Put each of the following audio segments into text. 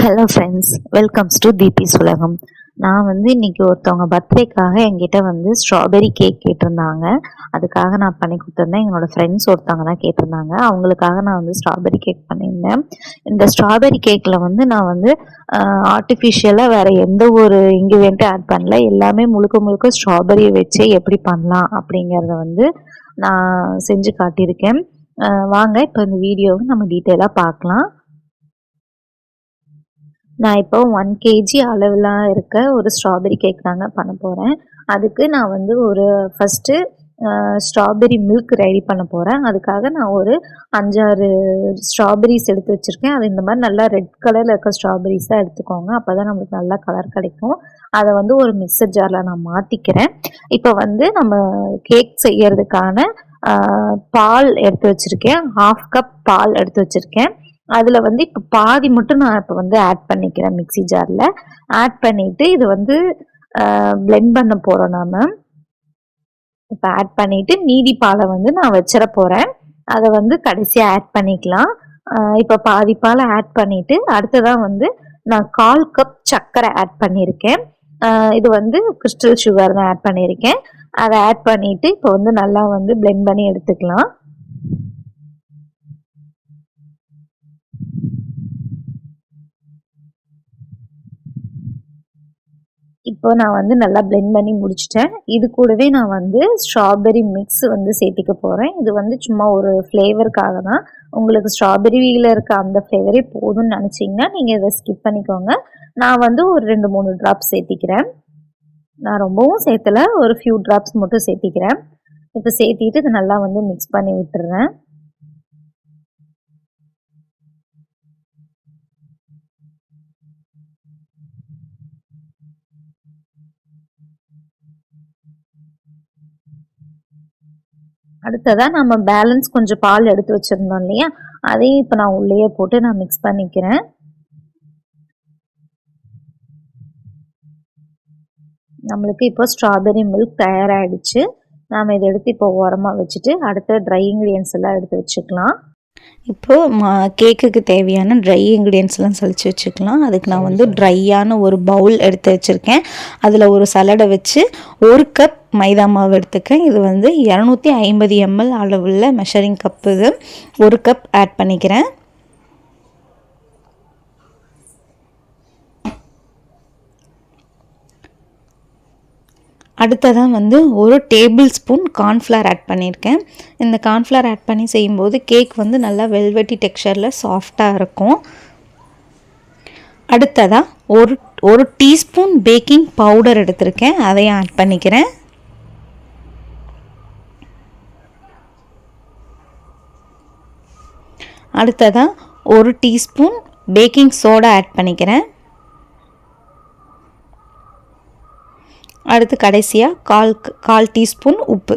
Hello friends, welcomes to தீபிஸ் உலகம். நான் இன்னைக்கு ஒருத்தவங்க பர்த்டேக்காக என்கிட்ட ஸ்ட்ராபெரி கேக் கேட்டிருந்தாங்க. அதுக்காக நான் பண்ணி கொடுத்துருந்தேன். என்னோட ஃப்ரெண்ட்ஸ் ஒருத்தவங்க தான் கேட்டிருந்தாங்க. அவங்களுக்காக நான் ஸ்ட்ராபெரி கேக் பண்ணியிருந்தேன். இந்த ஸ்ட்ராபெரி கேக்கில் நான் ஆர்டிஃபிஷியலாக வேறு எந்த ஒரு இன்க்ரீடியண்ட்டும் ஆட் பண்ணல. எல்லாமே முழுக்க முழுக்க ஸ்ட்ராபெரியை வச்சே எப்படி பண்ணலாம் அப்படிங்கிறத நான் செஞ்சு காட்டியிருக்கேன். வாங்க இப்போ இந்த வீடியோவை நம்ம டீட்டெயிலாக பார்க்கலாம். நான் இப்போ 1 kg அளவில் இருக்க ஒரு ஸ்ட்ராபெரி கேக் தாங்க பண்ண போகிறேன். அதுக்கு நான் ஒரு ஃபஸ்ட்டு ஸ்ட்ராபெரி மில்க் ரெடி பண்ண போகிறேன். அதுக்காக நான் ஒரு 5-6 ஸ்ட்ராபெரிஸ் எடுத்து வச்சுருக்கேன். அது இந்த மாதிரி நல்லா ரெட் கலரில் இருக்க ஸ்ட்ராபெரிஸ் தான் எடுத்துக்கோங்க. அப்போ தான் நம்மளுக்கு நல்லா கலர் கிடைக்கும். அதை ஒரு மிக்சர் ஜாரில் நான் மாற்றிக்கிறேன். இப்போ நம்ம கேக் செய்யறதுக்கான பால் எடுத்து வச்சுருக்கேன். 1/2 கப் பால் எடுத்து வச்சுருக்கேன். அதில் இப்போ பாதி மட்டும் நான் இப்போ ஆட் பண்ணிக்கிறேன். மிக்சி ஜாரில் ஆட் பண்ணிவிட்டு இது பிளெண்ட் பண்ண போகிறோம். நாம் இப்போ ஆட் பண்ணிவிட்டு மீதி பாலை நான் வச்சிட போகிறேன். அதை கடைசியாக ஆட் பண்ணிக்கலாம். இப்போ பாதி பாலை ஆட் பண்ணிவிட்டு அடுத்ததான் நான் 1/4 கப் சர்க்கரை ஆட் பண்ணியிருக்கேன். இது கிறிஸ்டல் சுகர் தான் ஆட் பண்ணியிருக்கேன். அதை ஆட் பண்ணிவிட்டு இப்போ நல்லா பிளெண்ட் பண்ணி எடுத்துக்கலாம். இப்போ நான் நல்லா பிளெண்ட் பண்ணி முடிச்சிட்டேன். இது கூடவே நான் ஸ்ட்ராபெரி மிக்ஸ் சேர்த்திக்க போகிறேன். இது சும்மா ஒரு ஃப்ளேவருக்காக தான். உங்களுக்கு ஸ்ட்ராபெரியில் இருக்க அந்த ஃப்ளேவரே போதும்னு நினச்சிங்கன்னா நீங்கள் இதை ஸ்கிப் பண்ணிக்கோங்க. நான் ஒரு 2-3 ட்ராப்ஸ் சேர்த்திக்கிறேன். நான் ரொம்பவும் சேர்த்தலை, ஒரு ஃபியூ ட்ராப்ஸ் மட்டும் சேர்த்திக்கிறேன். இப்போ சேர்த்திட்டு இதை நல்லா மிக்ஸ் பண்ணி விட்டுறேன். அடுத்ததாக நம்ம பேலன்ஸ் கொஞ்சம் பால் எடுத்து வச்சுருந்தோம் இல்லையா, அதையும் இப்போ நான் உள்ளேயே போட்டு நான் மிக்ஸ் பண்ணிக்கிறேன். நம்மளுக்கு இப்போ ஸ்ட்ராபெரி மில்க் தயாராகிடுச்சு. நாம் இதை எடுத்து இப்போ ஓரமாக வச்சுட்டு அடுத்த ட்ரை இன்க்ரீடியன்ஸ் எல்லாம் எடுத்து வச்சுக்கலாம். இப்போது கேக்குக்கு தேவையான ட்ரை இன்க்ரீடியன்ஸ்லாம் சளிச்சு வச்சுக்கலாம். அதுக்கு நான் ட்ரையான ஒரு பவுல் எடுத்து வச்சுருக்கேன். அதில் ஒரு சலடை வச்சு 1 கப் மைதா மாவு எடுத்துக்கேன். இது 250 ml அளவுள்ள மெஷரிங் கப்பு. இது 1 கப் ஆட் பண்ணிக்கிறேன். அடுத்ததாக 1 டேபிள் ஸ்பூன் கார்ன்ஃப்ளவர் ஆட் பண்ணியிருக்கேன். இந்த கார்ன்ஃப்ளவர் ஆட் பண்ணி செய்யும்போது கேக் நல்லா வெல்வெட்டி டெக்ஸ்சரில் சாஃப்டாக இருக்கும். அடுத்ததாக ஒரு டீஸ்பூன் பேக்கிங் பவுடர் எடுத்திருக்கேன். அதையும் ஆட் பண்ணிக்கிறேன். அடுத்ததாக 1 டீஸ்பூன் பேக்கிங் சோடா ஆட் பண்ணிக்கிறேன். அடுத்து கடைசியாக 1/4 டீஸ்பூன் உப்பு.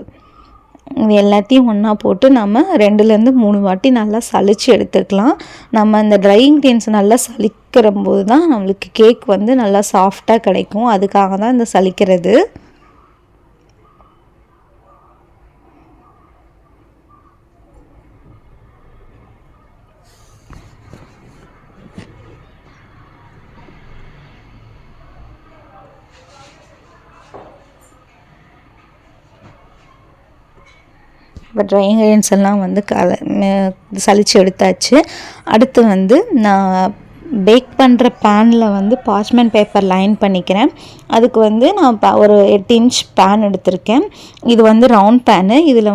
இது எல்லாத்தையும் ஒன்றா போட்டு நம்ம 2-3 வாட்டி நல்லா சளிச்சு எடுத்துக்கலாம். நம்ம இந்த ட்ரை இன்க்ரீடியன்ஸ் நல்லா சலிக்கிற போது தான் நம்மளுக்கு கேக் நல்லா சாஃப்டாக கிடைக்கும். அதுக்காக தான் இந்த சலிக்கிறது. இப்போ ட்ரை இன்க்ரீடியன்ஸ் எல்லாம் சளிச்சு எடுத்தாச்சு. அடுத்து நான் பேக் பண்ணுற பேனில் பார்ச்மெண்ட் பேப்பர் லைன் பண்ணிக்கிறேன். அதுக்கு நான் ஒரு 8 இன்ச் பேன் எடுத்திருக்கேன். இது ரவுண்ட் பேனு. இதில்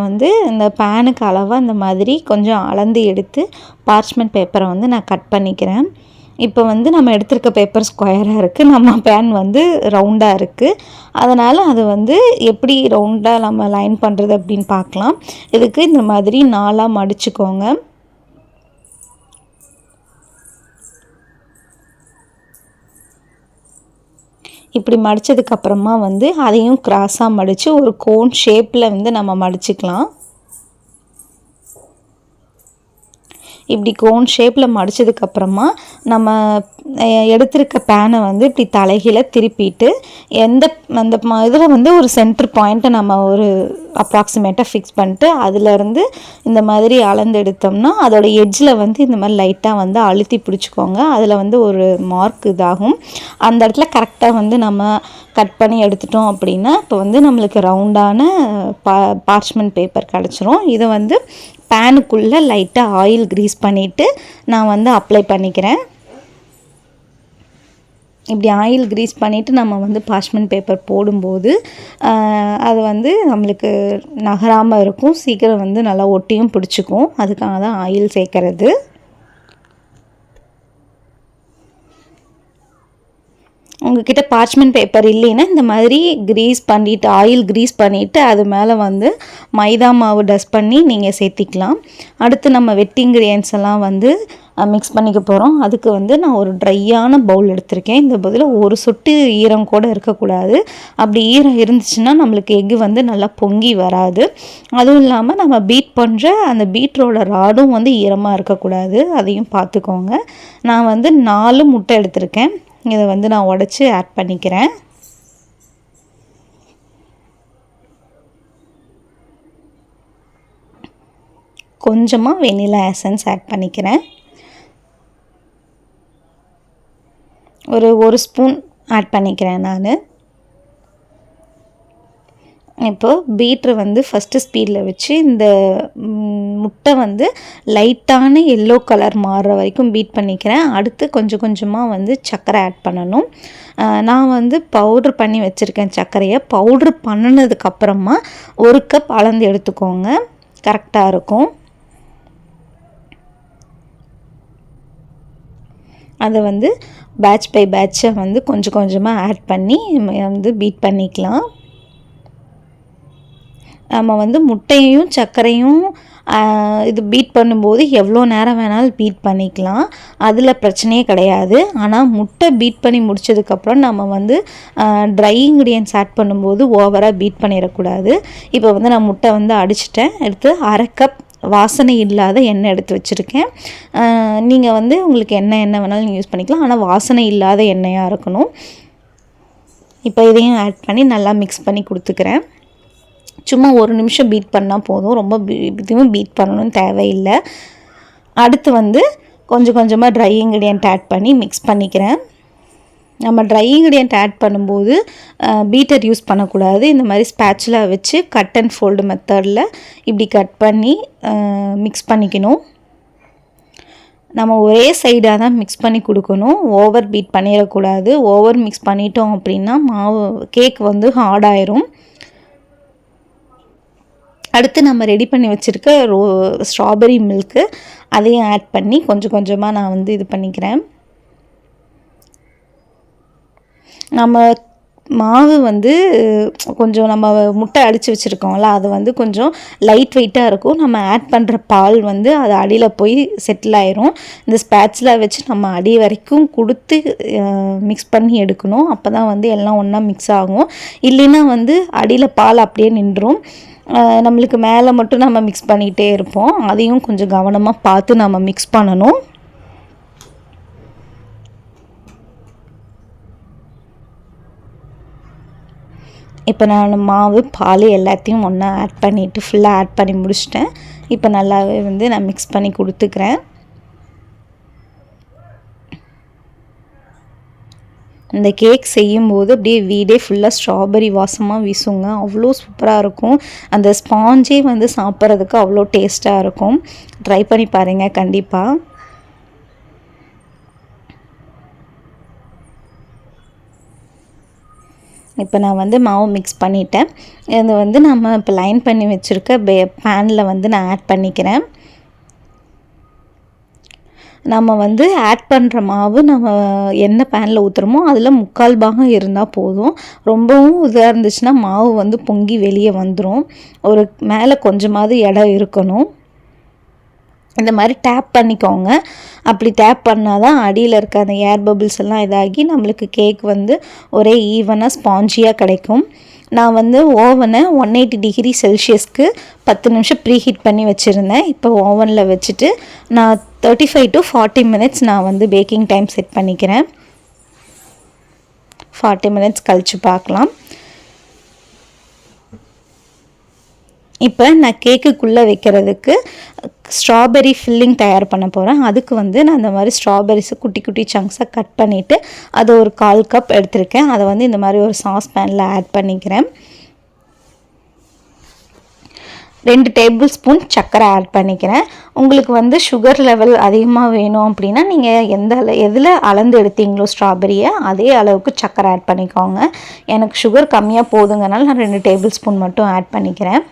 இந்த பேனுக்கு அளவாக இந்த மாதிரி கொஞ்சம் அளந்து எடுத்து பார்ச்மெண்ட் பேப்பரை நான் கட் பண்ணிக்கிறேன். இப்போ நம்ம எடுத்திருக்க பேப்பர் ஸ்கொயராக இருக்குது, நம்ம பேன் ரவுண்டாக இருக்குது. அதனால் அது எப்படி ரவுண்டாக நம்ம லைன் பண்ணுறது அப்படின்னு பார்க்கலாம். இதுக்கு இந்த மாதிரி 4ஆக மடிச்சுக்கோங்க. இப்படி மடித்ததுக்கப்புறமா அதையும் கிராஸாக மடித்து ஒரு கோன் ஷேப்பில் நம்ம மடிச்சுக்கலாம். இப்படி கோன் ஷேப்பில் மடித்ததுக்கப்புறமா நம்ம எடுத்திருக்க பேனை வந்து இப்படி தலைகீழ திருப்பிட்டு அந்த இதில் வந்து ஒரு சென்டர் பாயிண்ட்டை நம்ம ஒரு அப்ராக்சிமேட்டாக ஃபிக்ஸ் பண்ணிட்டு அதிலேருந்து இந்த மாதிரி அளந்து எடுத்தோம்னா அதோட எட்ஜில் வந்து இந்த மாதிரி லைட்டாக வந்து அழுத்தி பிடிச்சிக்கோங்க. அதில் வந்து ஒரு மார்க் இதாகும். அந்த இடத்துல கரெக்டாக வந்து நம்ம கட் பண்ணி எடுத்துட்டோம் அப்படின்னா இப்போ வந்து நம்மளுக்கு ரவுண்டான பார்ச்மெண்ட் பேப்பர் கிடச்சிரும். இதை வந்து பேனுக்குள்ளே லைட்டாக ஆயில் க்ரீஸ் பண்ணிவிட்டு நான் வந்து அப்ளை பண்ணிக்கிறேன். இப்படி ஆயில் க்ரீஸ் பண்ணிவிட்டு நம்ம வந்து பார்ச்மெண்ட் பேப்பர் போடும்போது அது வந்து நம்மளுக்கு நகராமல் இருக்கும், சீக்கிரம் வந்து நல்லா ஒட்டியும் பிடிச்சிக்கும். அதுக்காக தான் ஆயில் சேர்க்கறது. உங்கள்கிட்ட பார்ச்மெண்ட் பேப்பர் இல்லைன்னா இந்த மாதிரி க்ரீஸ் பண்ணிவிட்டு ஆயில் க்ரீஸ் பண்ணிவிட்டு அது மேலே வந்து மைதா மாவு டஸ்ட் பண்ணி நீங்கள் சேர்த்திக்கலாம். அடுத்து நம்ம வெட் இன்க்ரீடியன்ட்ஸ் எல்லாம் வந்து மிக்ஸ் பண்ணிக்க போகிறோம். அதுக்கு வந்து நான் ஒரு ட்ரையான பவுல் எடுத்திருக்கேன். இந்த பதில் ஒரு சொட்டு ஈரம் கூட இருக்கக்கூடாது. அப்படி ஈரம் இருந்துச்சுன்னா நம்மளுக்கு எக்கு வந்து நல்லா பொங்கி வராது. அதுவும் இல்லாமல் நம்ம பீட் பண்ணுற அந்த பீட்டரோட ராடும் வந்து ஈரமாக இருக்கக்கூடாது, அதையும் பார்த்துக்கோங்க. நான் வந்து 4 முட்டை எடுத்திருக்கேன். இதை வந்து நான் உடச்சி ஆட் பண்ணிக்கிறேன். கொஞ்சமாக வெனிலா எசன்ஸ் ஆட் பண்ணிக்கிறேன். ஒரு ஸ்பூன் ஆட் பண்ணிக்கிறேன் நான். இப்போ பீட்ரு வந்து ஃபஸ்ட்டு ஸ்பீடில் வச்சு இந்த முட்டை வந்து லைட்டான எல்லோ கலர் மாறுற வரைக்கும் பீட் பண்ணிக்கிறேன். அடுத்து கொஞ்சம் கொஞ்சமாக வந்து சர்க்கரை ஆட் பண்ணணும். நான் வந்து பவுட்ரு பண்ணி வச்சுருக்கேன் சர்க்கரையை. பவுட்ரு பண்ணினதுக்கப்புறமா 1 கப் அளந்து எடுத்துக்கோங்க, கரெக்டாக இருக்கும். அதை வந்து பேட்ச் பை பேட்சை வந்து கொஞ்சம் கொஞ்சமாக ஆட் பண்ணி வந்து பீட் பண்ணிக்கலாம். நம்ம வந்து முட்டையையும் சர்க்கரையும் இது பீட் பண்ணும்போது எவ்வளோ நேரம் வேணாலும் பீட் பண்ணிக்கலாம், அதில் பிரச்சனையே கிடையாது. ஆனால் முட்டை பீட் பண்ணி முடித்ததுக்கப்புறம் நம்ம வந்து ட்ரை இன்க்ரீடியன்ட்ஸ் ஆட் பண்ணும்போது ஓவராக பீட் பண்ணிடக்கூடாது. இப்போ வந்து நான் முட்டை வந்து அடிச்சிட்டேன். எடுத்து 1/2 கப் வாசனை இல்லாத எண்ணெய் எடுத்து வச்சுருக்கேன். நீங்கள் வந்து உங்களுக்கு எண்ணெய் வேணாலும் யூஸ் பண்ணிக்கலாம், ஆனால் வாசனை இல்லாத எண்ணெயாக இருக்கணும். இப்போ இதையும் ஆட் பண்ணி நல்லா மிக்ஸ் பண்ணி கொடுத்துக்கிறேன். சும்மா 1 நிமிஷம் பீட் பண்ணால் போதும், ரொம்ப இதுவும் பீட் பண்ணணும்னு தேவையில்லை. அடுத்து வந்து கொஞ்சம் கொஞ்சமாக ட்ரை இன்க்ரீடியன்ட் ஆட் பண்ணி மிக்ஸ் பண்ணிக்கிறேன். நம்ம ட்ரை இன்க்ரீடியன்ட் ஆட் பண்ணும்போது பீட்டர் யூஸ் பண்ணக்கூடாது. இந்த மாதிரி ஸ்பேச்சுலா வச்சு கட் அண்ட் ஃபோல்டு மெத்தடில் இப்படி கட் பண்ணி மிக்ஸ் பண்ணிக்கணும். நம்ம ஒரே சைடாக தான் மிக்ஸ் பண்ணி கொடுக்கணும், ஓவர் பீட் பண்ணிடக்கூடாது. ஓவர் மிக்ஸ் பண்ணிட்டோம் அப்படின்னா மாவு கேக் வந்து ஹார்டாயிரும். அடுத்து நம்ம ரெடி பண்ணி வச்சுருக்க ஸ்ட்ராபெரி மில்க்கு அதையும் ஆட் பண்ணி கொஞ்சம் கொஞ்சமாக நான் வந்து இது பண்ணிக்கிறேன். நம்ம மாவு வந்து கொஞ்சம் நம்ம முட்டை அடித்து வச்சுருக்கோம்ல, அது வந்து கொஞ்சம் லைட் வெயிட்டாக இருக்கும். நம்ம ஆட் பண்ணுற பால் வந்து அது அடியில் போய் செட்டில் ஆயிரும். இந்த ஸ்பேட்சில் வச்சு நம்ம அடி வரைக்கும் கொடுத்து மிக்ஸ் பண்ணி எடுக்கணும். அப்போ தான் வந்து எல்லாம் ஒன்றா மிக்ஸ் ஆகும். இல்லைன்னா வந்து அடியில் பால் அப்படியே நின்றும். நம்மளுக்கு மேலே மட்டும் நம்ம மிக்ஸ் பண்ணிகிட்டே இருப்போம். அதையும் கொஞ்சம் கவனமாக பார்த்து நம்ம மிக்ஸ் பண்ணணும். இப்போ நான் மாவு பால் எல்லாத்தையும் ஒன்றா ஆட் பண்ணிவிட்டு ஃபுல்லாக ஆட் பண்ணி முடிச்சிட்டேன். இப்போ நல்லாவே வந்து நான் மிக்ஸ் பண்ணி கொடுத்துக்கிறேன். இந்த கேக் செய்யும்போது அப்படியே வீடே ஃபுல்லாக ஸ்ட்ராபெரி வாசமாக வீசுங்க, அவ்வளோ சூப்பராக இருக்கும். அந்த ஸ்பாஞ்சே வந்து சாப்பிட்றதுக்கு அவ்வளோ டேஸ்ட்டாக இருக்கும். ட்ரை பண்ணி பாருங்கள் கண்டிப்பாக. இப்போ நான் வந்து மாவு மிக்ஸ் பண்ணிட்டேன். இது வந்து நம்ம இப்போ லைன் பண்ணி வச்சுருக்க பேனில் வந்து நான் ஆட் பண்ணிக்கிறேன். நம்ம வந்து ஆட் பண்ணுற மாவு நம்ம என்ன பேனில் ஊற்றுறோமோ அதில் 3/4 பாகம் இருந்தால் போதும். ரொம்பவும் இதாக இருந்துச்சுன்னா மாவு வந்து பொங்கி வெளியே வந்துடும். ஒரு மேலே கொஞ்சமாவது இடம் இருக்கணும். இந்த மாதிரி டேப் பண்ணிக்கோங்க. அப்படி டேப் பண்ணால் தான் அடியில் இருக்க அந்த ஏர் பபிள்ஸ் எல்லாம் இதாகி நம்மளுக்கு கேக் வந்து ஒரே ஈவனாக ஸ்பாஞ்சியாக கிடைக்கும். நான் வந்து ஓவனை 180 டிகிரி செல்சியஸ்க்கு 10 நிமிஷம் ப்ரீ ஹீட் பண்ணி வச்சுருந்தேன். இப்போ ஓவனில் வச்சுட்டு நான் 35 to 40 மினிட்ஸ் நான் வந்து பேக்கிங் டைம் செட் பண்ணிக்கிறேன். 40 மினிட்ஸ் கழித்து பார்க்கலாம். இப்போ நான் கேக்குக்குள்ளே வைக்கிறதுக்கு ஸ்ட்ராபெரி ஃபில்லிங் தயார் பண்ண போகிறேன். அதுக்கு வந்து நான் இந்த மாதிரி ஸ்ட்ராபெரிஸை குட்டி குட்டி சங்க்ஸாக கட் பண்ணிவிட்டு அதை ஒரு 1/4 கப் எடுத்திருக்கேன். அதை வந்து இந்த மாதிரி ஒரு சாஸ் பேனில் ஆட் பண்ணிக்கிறேன். 2 டேபிள் ஸ்பூன் சர்க்கரை ஆட் பண்ணிக்கிறேன். உங்களுக்கு வந்து சுகர் லெவல் அதிகமாக வேணும் அப்படின்னா நீங்கள் எதில் அளந்து எடுத்தீங்களோ ஸ்ட்ராபெரியை அதே அளவுக்கு சர்க்கரை ஆட் பண்ணிக்கோங்க. எனக்கு சுகர் கம்மியாக போதுங்கனால நான் 2 டேபிள் ஸ்பூன் மட்டும் ஆட் பண்ணிக்கிறேன்.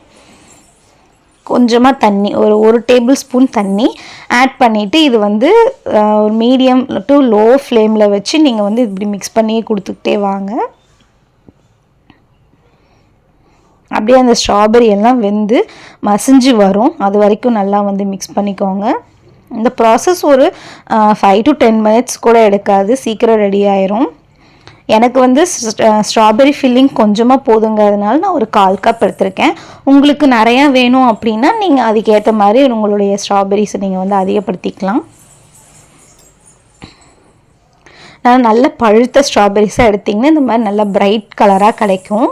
கொஞ்சமாக தண்ணி, ஒரு டேபிள் ஸ்பூன் தண்ணி ஆட் பண்ணிவிட்டு இது வந்து ஒரு மீடியம் டு லோ ஃப்ளேமில் வச்சு நீங்கள் வந்து இப்படி மிக்ஸ் பண்ணி கொடுத்துக்கிட்டே வாங்க. அப்படியே அந்த ஸ்ட்ராபெரி எல்லாம் வெந்து மசிஞ்சு வரும். அது வரைக்கும் நல்லா வந்து மிக்ஸ் பண்ணிக்கோங்க. இந்த ப்ராசஸ் ஒரு 5 to 10 மினிட்ஸ் கூட எடுக்காது, சீக்கிரம் ரெடி ஆயிரும். எனக்கு வந்து ஸ்ட்ராபெரி ஃபில்லிங் கொஞ்சமாக போதுங்கிறதுனால நான் ஒரு 1/4 கப் எடுத்திருக்கேன். உங்களுக்கு நிறையா வேணும் அப்படின்னா நீங்கள் அதுக்கேற்ற மாதிரி உங்களுடைய ஸ்ட்ராபெரிஸை நீங்கள் வந்து அதிகப்படுத்திக்கலாம். நான் நல்ல பழுத்த ஸ்ட்ராபெரிஸாக எடுத்திங்கன்னா இந்த மாதிரி நல்ல பிரைட் கலராக கிடைக்கும்.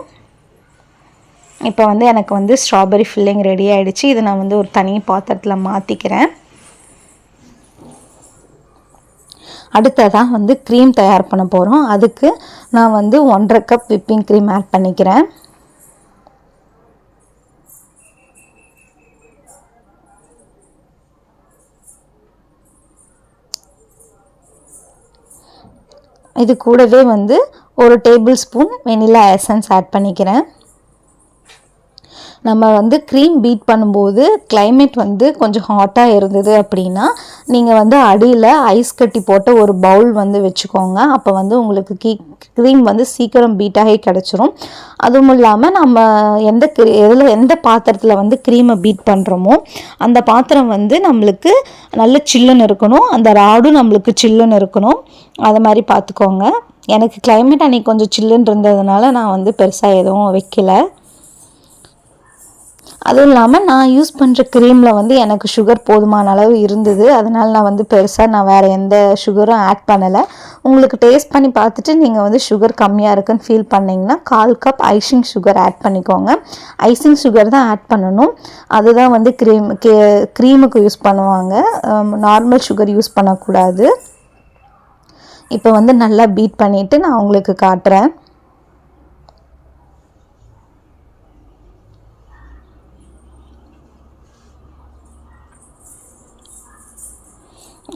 இப்போ வந்து எனக்கு வந்து ஸ்ட்ராபெரி ஃபில்லிங் ரெடி ஆகிடுச்சு. இதை நான் வந்து ஒரு தனி பாத்திரத்தில் மாற்றிக்கிறேன். அடுத்ததாக வந்து க்ரீம் தயார் பண்ண போகிறோம். அதுக்கு நான் வந்து 1/2 கப் விப்பிங் க்ரீம் ஆட் பண்ணிக்கிறேன். இது கூடவே வந்து ஒரு tablespoon vanilla essence add பண்ணிக்கிறேன். நம்ம வந்து க்ரீம் பீட் பண்ணும்போது கிளைமேட் வந்து கொஞ்சம் ஹாட்டாக இருந்தது அப்படின்னா நீங்கள் வந்து அடியில் ஐஸ் கட்டி போட்ட ஒரு பவுல் வந்து வச்சுக்கோங்க. அப்போ வந்து உங்களுக்கு க்ரீம் வந்து சீக்கிரம் பீட்டாகி கிடச்சிரும். அதுவும் இல்லாமல் நம்ம எந்த பாத்திரத்தில் வந்து க்ரீமை பீட் பண்ணுறோமோ அந்த பாத்திரம் வந்து நம்மளுக்கு நல்ல சில்லுன்னு இருக்கணும், அந்த ராடும் நம்மளுக்கு சில்லுன்னு இருக்கணும். அது மாதிரி பார்த்துக்கோங்க. எனக்கு கிளைமேட் அன்றைக்கி கொஞ்சம் சில்லுன்னு இருந்ததுனால நான் வந்து பெருசாக எதுவும் வைக்கல. அதுவும் இல்லாமல் நான் யூஸ் பண்ணுற க்ரீமில் வந்து எனக்கு சுகர் போதுமான அளவு இருந்தது. அதனால் நான் வந்து பெருசாக வேறு எந்த சுகரும் ஆட் பண்ணலை. உங்களுக்கு டேஸ்ட் பண்ணி பார்த்துட்டு நீங்கள் வந்து சுகர் கம்மியாக இருக்குன்னு ஃபீல் பண்ணிங்கன்னா 1/4 கப் ஐசிங் சுகர் ஆட் பண்ணிக்கோங்க. ஐசிங் சுகர் தான் ஆட் பண்ணணும். அதுதான் வந்து க்ரீமுக்கு யூஸ் பண்ணுவாங்க. நார்மல் சுகர் யூஸ் பண்ணக்கூடாது. இப்போ வந்து நல்லா பீட் பண்ணிவிட்டு நான் உங்களுக்கு காட்டுறேன்.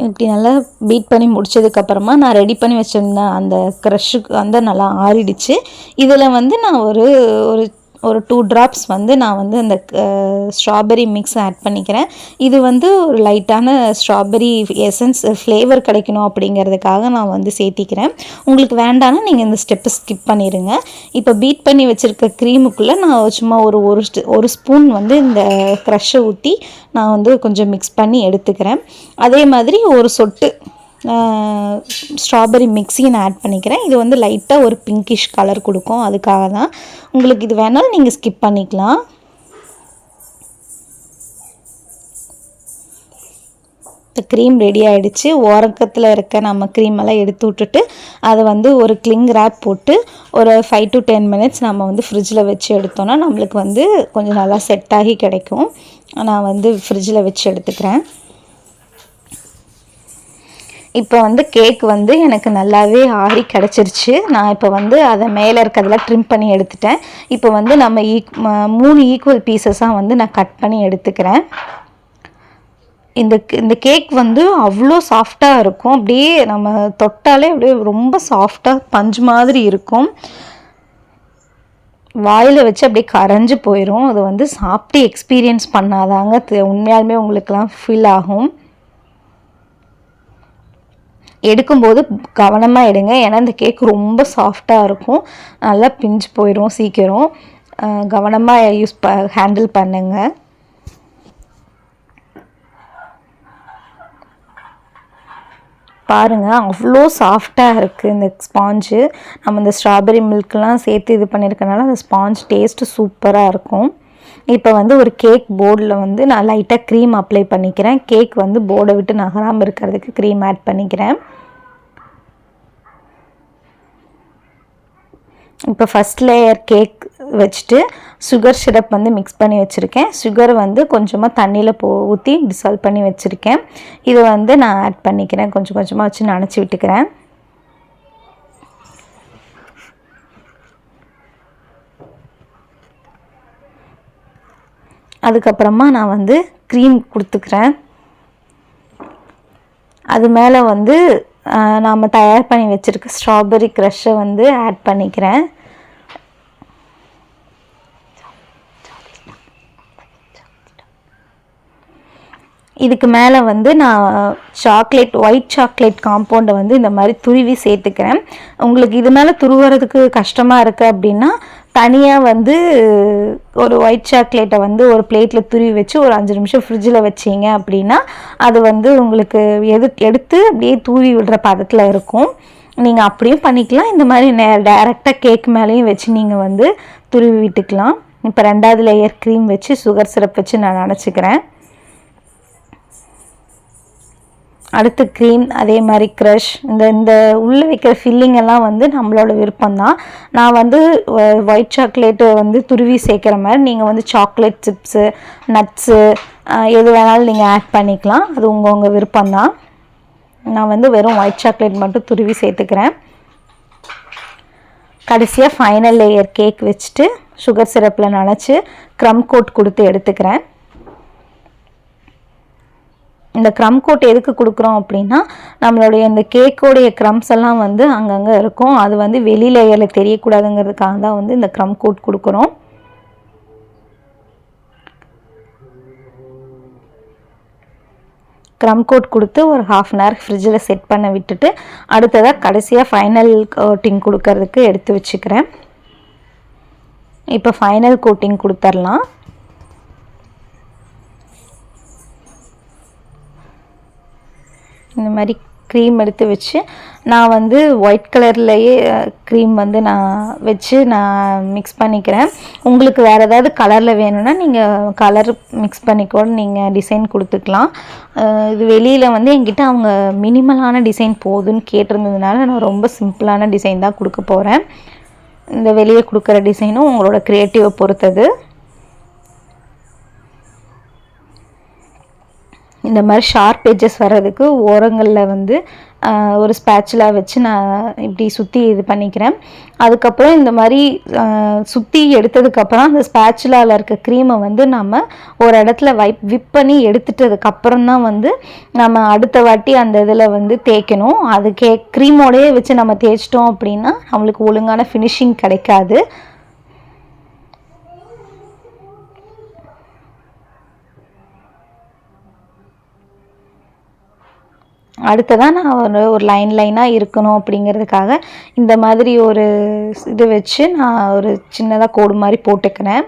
இப்படி நல்லா பீட் பண்ணி முடித்ததுக்கப்புறமா நான் ரெடி பண்ணி வச்சுருந்தேன் அந்த க்ரஷ்ஷுக்கு வந்து நல்லா ஆறிடுச்சு. இதில் வந்து நான் ஒரு 2 ட்ராப்ஸ் வந்து நான் வந்து அந்த ஸ்ட்ராபெரி மிக்ஸ் ஆட் பண்ணிக்கிறேன். இது வந்து ஒரு லைட்டான ஸ்ட்ராபெரி எசன்ஸ் ஃப்ளேவர் கிடைக்கணும் அப்படிங்கிறதுக்காக நான் வந்து சேர்த்திக்கிறேன். உங்களுக்கு வேண்டாம்னா நீங்கள் இந்த ஸ்டெப்பை ஸ்கிப் பண்ணிடுங்க. இப்போ பீட் பண்ணி வச்சுருக்க க்ரீமுக்குள்ளே நான் சும்மா ஒரு ஸ்பூன் வந்து இந்த க்ரஷ்ஷை ஊற்றி நான் வந்து கொஞ்சம் மிக்ஸ் பண்ணி எடுத்துக்கிறேன். அதே மாதிரி ஒரு சொட்டு ஸ்ட்ராபெரி மிக்ஸியும் ஆட் பண்ணிக்கிறேன். இது வந்து லைட்டாக ஒரு பிங்கிஷ் கலர் கொடுக்கும், அதுக்காக தான். உங்களுக்கு இது வேணாலும் நீங்கள் ஸ்கிப் பண்ணிக்கலாம். இந்த க்ரீம் ரெடி ஆகிடுச்சு. ஓரக்கத்தில் இருக்க நம்ம க்ரீமெல்லாம் எடுத்து விட்டுட்டு அதை வந்து ஒரு கிளிங் ரேப் போட்டு ஒரு 5 to 10 மினிட்ஸ் நம்ம வந்து ஃப்ரிட்ஜில் வச்சு எடுத்தோன்னா நம்மளுக்கு வந்து கொஞ்சம் நல்லா செட் ஆகி கிடைக்கும். நான் வந்து ஃப்ரிட்ஜில் வச்சு எடுத்துக்கிறேன். இப்போ வந்து கேக் வந்து எனக்கு நல்லாவே ஆறி கிடச்சிருச்சு. நான் இப்போ வந்து அதை மேலே இருக்கிறதெல்லாம் ட்ரிம் பண்ணி எடுத்துட்டேன். இப்போ வந்து நம்ம 3 ஈக்குவல் பீசஸாக வந்து நான் கட் பண்ணி எடுத்துக்கிறேன். இந்த கேக் வந்து அவ்வளோ சாஃப்டாக இருக்கும். அப்படியே நம்ம தொட்டாலே அப்படியே ரொம்ப சாஃப்டாக பஞ்சு மாதிரி இருக்கும். வாயில் வச்சு அப்படியே கரைஞ்சி போயிடும். அது வந்து சாப்பிட்டு எக்ஸ்பீரியன்ஸ் பண்ணாதாங்க உண்மையாலுமே உங்களுக்கெல்லாம் ஃபீல் ஆகும். எடுக்கும்போது கவனமாக எடுங்க, ஏன்னா இந்த கேக் ரொம்ப சாஃப்டாக இருக்கும், நல்லா பிஞ்சு போயிடும் சீக்கிரம். கவனமாக ஹேண்டில் பண்ணுங்கள். பாருங்கள், அவ்வளோ சாஃப்டாக இருக்குது இந்த ஸ்பாஞ்சு. நம்ம இந்த ஸ்ட்ராபெரி மில்க்லாம் சேர்த்து இது பண்ணியிருக்கனால அந்த ஸ்பாஞ்ச் டேஸ்ட்டு சூப்பராக இருக்கும். இப்போ வந்து ஒரு கேக் போர்டில் வந்து நான் லைட்டாக க்ரீம் அப்ளை பண்ணிக்கிறேன். கேக் வந்து போர்டை விட்டு நகராமல் இருக்கிறதுக்கு க்ரீம் ஆட் பண்ணிக்கிறேன். இப்போ ஃபஸ்ட் லேயர் கேக் வச்சுட்டு சுகர் சிரப் வந்து மிக்ஸ் பண்ணி வச்சுருக்கேன். சுகர் வந்து கொஞ்சமாக தண்ணியில் ஊற்றி டிசால்வ் பண்ணி வச்சுருக்கேன். இதை வந்து நான் ஆட் பண்ணிக்கிறேன். கொஞ்சம் கொஞ்சமாக வச்சு நனைச்சி விட்டுக்கிறேன். அதுக்கப்புறமா நான் வந்து க்ரீம் கொடுத்துக்கிறேன். அது மேலே வந்து நாம் தயார் பண்ணி வச்சுருக்க ஸ்ட்ராபெரி க்ரஷ்ஷை வந்து ஆட் பண்ணிக்கிறேன். இதுக்கு மேலே வந்து நான் ஒயிட் சாக்லேட் காம்பவுண்டை வந்து இந்த மாதிரி துருவி சேர்த்துக்கிறேன். உங்களுக்கு இது மேலே துருவுறதுக்கு கஷ்டமாக இருக்குது அப்படின்னா தனியாக வந்து ஒரு ஒயிட் சாக்லேட்டை வந்து ஒரு பிளேட்டில் துருவி வச்சு ஒரு 5 நிமிஷம் ஃப்ரிட்ஜில் வச்சிங்க அப்படின்னா அது வந்து உங்களுக்கு எடுத்து அப்படியே தூவி விடுற பதத்தில் இருக்கும். நீங்கள் அப்படியும் பண்ணிக்கலாம். இந்த மாதிரி டைரெக்டாக கேக் மேலேயும் வச்சு நீங்கள் வந்து துருவி விட்டுக்கலாம். இப்போ 2வது லேயர் க்ரீம் வச்சு சுகர் சிரப் வச்சு நான் நினச்சிக்கிறேன். அடுத்து க்ரீம், அதே மாதிரி க்ரஷ், இந்த உள்ளே வைக்கிற ஃபில்லிங் எல்லாம் வந்து நம்மளோட விருப்பம்தான். நான் வந்து ஒயிட் சாக்லேட்டு வந்து துருவி சேர்க்குற மாதிரி நீங்கள் வந்து சாக்லேட் சிப்ஸு, நட்ஸு எது வேணாலும் நீங்கள் ஆட் பண்ணிக்கலாம். அது உங்கள் விருப்பம்தான். நான் வந்து வெறும் ஒயிட் சாக்லேட் மட்டும் துருவி சேர்த்துக்கிறேன். கடைசியாக ஃபைனல் லேயர் கேக் வச்சுட்டு சுகர் சிரப்பில் நனைச்சி க்ரம் கோட் கொடுத்து எடுத்துக்கிறேன். இந்த க்ரம் கோட் எதுக்கு கொடுக்குறோம் அப்படின்னா நம்மளுடைய இந்த கேக்கோடைய க்ரம்ஸ் எல்லாம் வந்து அங்கங்கே இருக்கும். அது வந்து வெளி லேயரில் தெரியக்கூடாதுங்கிறதுக்காக தான் வந்து இந்த க்ரம் கோட் கொடுக்குறோம். க்ரம் கோட் கொடுத்து ஒரு 1/2 அன் ஹவர் ஃப்ரிட்ஜில் செட் பண்ண விட்டுட்டு அடுத்ததாக கடைசியாக ஃபைனல் கோட்டிங் கொடுக்கறதுக்கு எடுத்து வச்சுக்கிறேன். இப்போ ஃபைனல் கோட்டிங் கொடுத்துடலாம். இந்த மாதிரி க்ரீம் எடுத்து வச்சு நான் வந்து ஒயிட் கலர்லேயே க்ரீம் வந்து நான் வச்சு நான் மிக்ஸ் பண்ணிக்கிறேன். உங்களுக்கு வேறு ஏதாவது கலரில் வேணும்னா நீங்கள் கலர் மிக்ஸ் பண்ணிக்கூட நீங்கள் டிசைன் கொடுத்துக்கலாம். இது வெளியில் வந்து என்கிட்ட அவங்க மினிமலான டிசைன் போதுன்னு கேட்டிருந்ததுனால நான் ரொம்ப சிம்பிளான டிசைன் தான் கொடுக்க போகிறேன். இந்த வெளியே கொடுக்குற டிசைனும் உங்களோட க்ரியேட்டிவை பொறுத்தது. இந்த மாதிரி ஷார்ப் எட்ஜஸ் வர்றதுக்கு ஓரங்களில் வந்து ஒரு ஸ்பேச்சுலா வச்சு நான் இப்படி சுற்றி இது பண்ணிக்கிறேன். அதுக்கப்புறம் இந்த மாதிரி சுற்றி எடுத்ததுக்கப்புறம் அந்த ஸ்பேச்சுலாவில் இருக்க க்ரீமை வந்து நம்ம ஒரு இடத்துல விப் பண்ணி எடுத்துட்டதுக்கப்புறம் தான் வந்து நம்ம அடுத்த வாட்டி அந்த இதில் வந்து தேய்க்கணும். அது க்ரீமோடையே வச்சு நம்ம தேய்ச்சிட்டோம் அப்படின்னா நம்மளுக்கு ஒழுங்கான ஃபினிஷிங் கிடைக்காது. அடுத்ததாக நான் ஒரு லைனாக இருக்கணும் அப்படிங்கிறதுக்காக இந்த மாதிரி ஒரு இது வச்சு நான் ஒரு சின்னதாக கோடு மாதிரி போட்டுக்கிறேன்.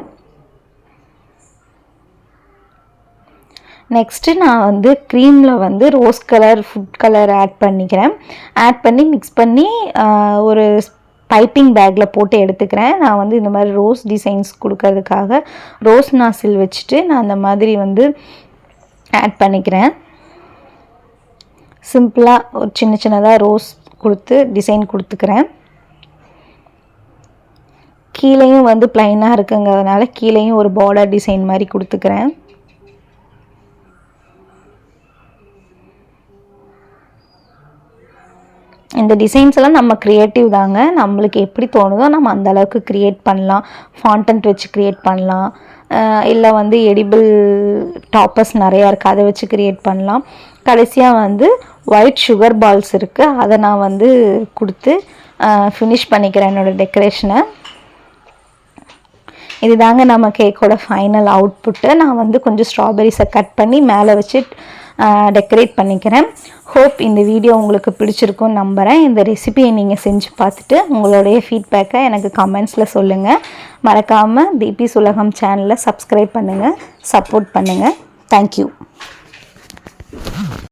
நெக்ஸ்ட்டு நான் வந்து க்ரீமில் வந்து rose colour, food colour add பண்ணிக்கிறேன். ஆட் பண்ணி மிக்ஸ் பண்ணி ஒரு பைப்பிங் பேக்கில் போட்டு எடுத்துக்கிறேன். நான் வந்து இந்த மாதிரி ரோஸ் டிசைன்ஸ் கொடுக்கறதுக்காக ரோஸ் நாசில் வச்சுட்டு நான் அந்த மாதிரி வந்து ஆட் பண்ணிக்கிறேன். சிம்பிளாக ஒரு சின்னதாக ரோஸ் கொடுத்து டிசைன் கொடுத்துக்கிறேன். கீழேயும் வந்து ப்ளைனாக இருக்குங்கிறதுனால கீழேயும் ஒரு பார்டர் டிசைன் மாதிரி கொடுத்துக்கிறேன். இந்த டிசைன்ஸ் எல்லாம் நம்ம க்ரியேட்டிவ் தாங்க. நம்மளுக்கு எப்படி தோணுதோ நம்ம அந்த அளவுக்கு க்ரியேட் பண்ணலாம். ஃபாண்டன்ட் வச்சு க்ரியேட் பண்ணலாம். இல்லை வந்து எடிபிள் டாப்பர்ஸ் நிறையா இருக்குது, அதை வச்சு க்ரியேட் பண்ணலாம். கடைசியாக வந்து ஒயிட் சுகர் பால்ஸ் இருக்குது, அதை நான் வந்து கொடுத்து ஃபினிஷ் பண்ணிக்கிறேன் என்னோடய டெக்கரேஷனை. இது தாங்க நம்ம கேக்கோட ஃபைனல் அவுட்புட்டு. நான் வந்து கொஞ்சம் ஸ்ட்ராபெரிஸை கட் பண்ணி மேலே வச்சு டெக்கரேட் பண்ணிக்கிறேன். ஹோப் இந்த வீடியோ உங்களுக்கு பிடிச்சிருக்குன்னு நம்புகிறேன். இந்த ரெசிபியை நீங்கள் செஞ்சு பார்த்துட்டு உங்களுடைய ஃபீட்பேக்கை எனக்கு கமெண்ட்ஸில் சொல்லுங்கள். மறக்காமல் தீபிஸ் உலகம் சேனலை சப்ஸ்கிரைப் பண்ணுங்கள், சப்போர்ட் பண்ணுங்கள். தேங்க்யூ.